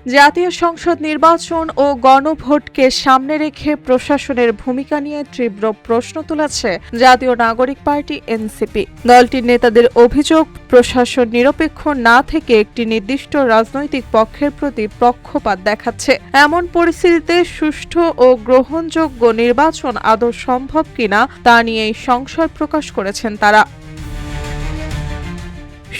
জাতীয় সংসদ নির্বাচন ও গণভোটকে সামনে রেখে প্রশাসনের ভূমিকা নিয়ে তীব্র প্রশ্ন তুলেছে জাতীয় নাগরিক পার্টি এনসিপি। দলটির নেতাদের অভিযোগ, প্রশাসন নিরপেক্ষ না থেকে একটি নির্দিষ্ট রাজনৈতিক পক্ষের প্রতি পক্ষপাত দেখাচ্ছে। এমন পরিস্থিতিতে সুষ্ঠু ও গ্রহণযোগ্য নির্বাচন আদৌ সম্ভব কিনা তা নিয়েই সংশয় প্রকাশ করেছেন তারা।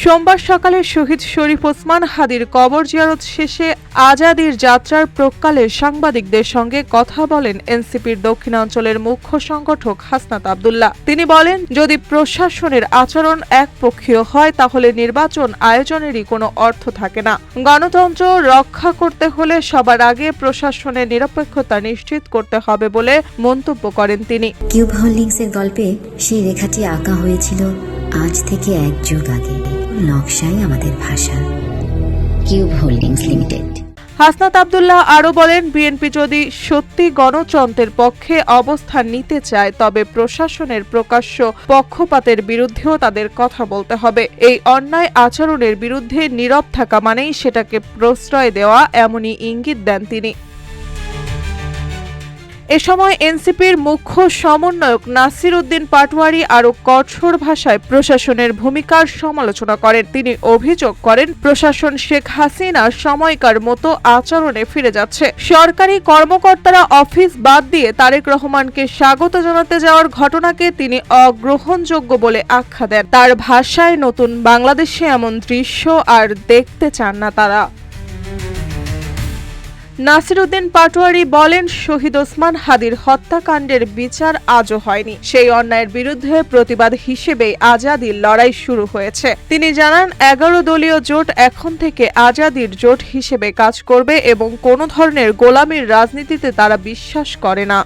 সোমবার সকালে শহীদ শরীফ ওসমান হাদির কবর জিয়ারত শেষে আজাদির যাত্রার প্রাক্কালে সাংবাদিকদের সঙ্গে কথা বলেন এনসিপির দক্ষিণাঞ্চলের মুখ্য সংগঠক হাসনাত আব্দুল্লাহ। তিনি বলেন, যদি প্রশাসনের আচরণ একপক্ষীয় হয় তাহলে নির্বাচন আয়োজনেরই কোনো অর্থ থাকে না। গণতন্ত্র রক্ষা করতে হলে সবার আগে প্রশাসনের নিরপেক্ষতা নিশ্চিত করতে হবে বলে মন্তব্য করেন তিনি। কিউব হোল্ডিংসের গল্পে সেই রেখাটি আঁকা হয়েছিল আজ থেকে 1 যুগ আগে। নকশাই আমাদের ভাষা। Cube holdings limited. Hasnat Abdullah আরও বলেন, বিএনপি যদি সত্যি গণতন্ত্রের পক্ষে অবস্থান নিতে চায় তবে প্রশাসনের প্রকাশ্য পক্ষপাতের বিরুদ্ধেও তাদের কথা বলতে হবে। এই অন্যায় আচরণের বিরুদ্ধে নীরব থাকা মানেই সেটাকে প্রশ্রয় দেওয়া, এমনই ইঙ্গিত দেন তিনি। এ সময় এনসিপির মুখ্য সমন্বয়ক নাসির উদ্দিন পাটোয়ারি আরও কঠোর ভাষায় প্রশাসনের ভূমিকার সমালোচনা করেন। তিনি অভিযোগ করেন, প্রশাসন শেখ হাসিনার সময়কার মতো আচরণে ফিরে যাচ্ছে। সরকারি কর্মকর্তারা অফিস বাদ দিয়ে তারেক রহমানকে স্বাগত জানাতে যাওয়ার ঘটনাকে তিনি অগ্রহণযোগ্য বলে আখ্যা দেন। তার ভাষায়, নতুন বাংলাদেশে এমন দৃশ্য আর দেখতে চান না তারা। নাসির উদ্দিন পাটোয়ারি বলেন, শহীদ ওসমান হাদির হত্যাকাণ্ডের বিচার আজও হয়নি। সেই অন্যায়ের বিরুদ্ধে প্রতিবাদ হিসেবেই আজাদির লড়াই শুরু হয়েছে। তিনি জানান, 11 দলীয় জোট এখন থেকে আজাদির জোট হিসেবে কাজ করবে এবং কোনো ধরনের গোলামির রাজনীতিতে তারা বিশ্বাস করে না।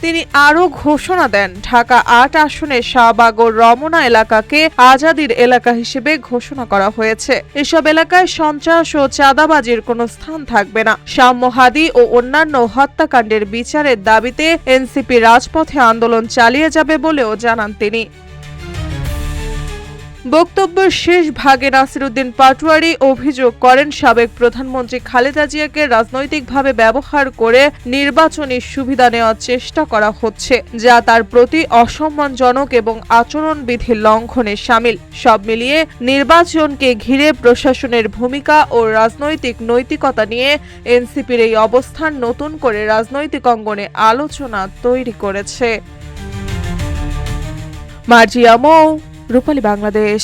তিনি আরও ঘোষণা দেন, ঢাকা 8 আসনে শাহবাগ ও রমনা এলাকাকে আজাদির এলাকা হিসেবে ঘোষণা করা হয়েছে। এসব এলাকায় সন্ত্রাস ও চাঁদাবাজির কোনো স্থান থাকবে না। শাম্য হাদি ও অন্যান্য হত্যাকাণ্ডের বিচারের দাবিতে এনসিপি রাজপথে আন্দোলন চালিয়ে যাবে বলেও জানান তিনি। বক্তব্যের শেষ ভাগে নাসির উদ্দিন পাটোয়ারি অভিযোগ করেন, সাবেক প্রধানমন্ত্রী খালেদা জিয়াকে রাজনৈতিকভাবে ব্যবহার করে নির্বাচনী সুবিধা নেওয়ার চেষ্টা করা হচ্ছে, যা তার প্রতি অসম্মানজনক এবং আচরণবিধি লঙ্ঘনে শামিল। সব মিলিয়ে নির্বাচনকে ঘিরে প্রশাসনের ভূমিকা ও রাজনৈতিক নৈতিকতা নিয়ে এনসিপির এই অবস্থান নতুন করে রাজনৈতিক অঙ্গনে আলোচনা তৈরি করেছে। মার্জিয়া মৌ, রূপালী বাংলাদেশ।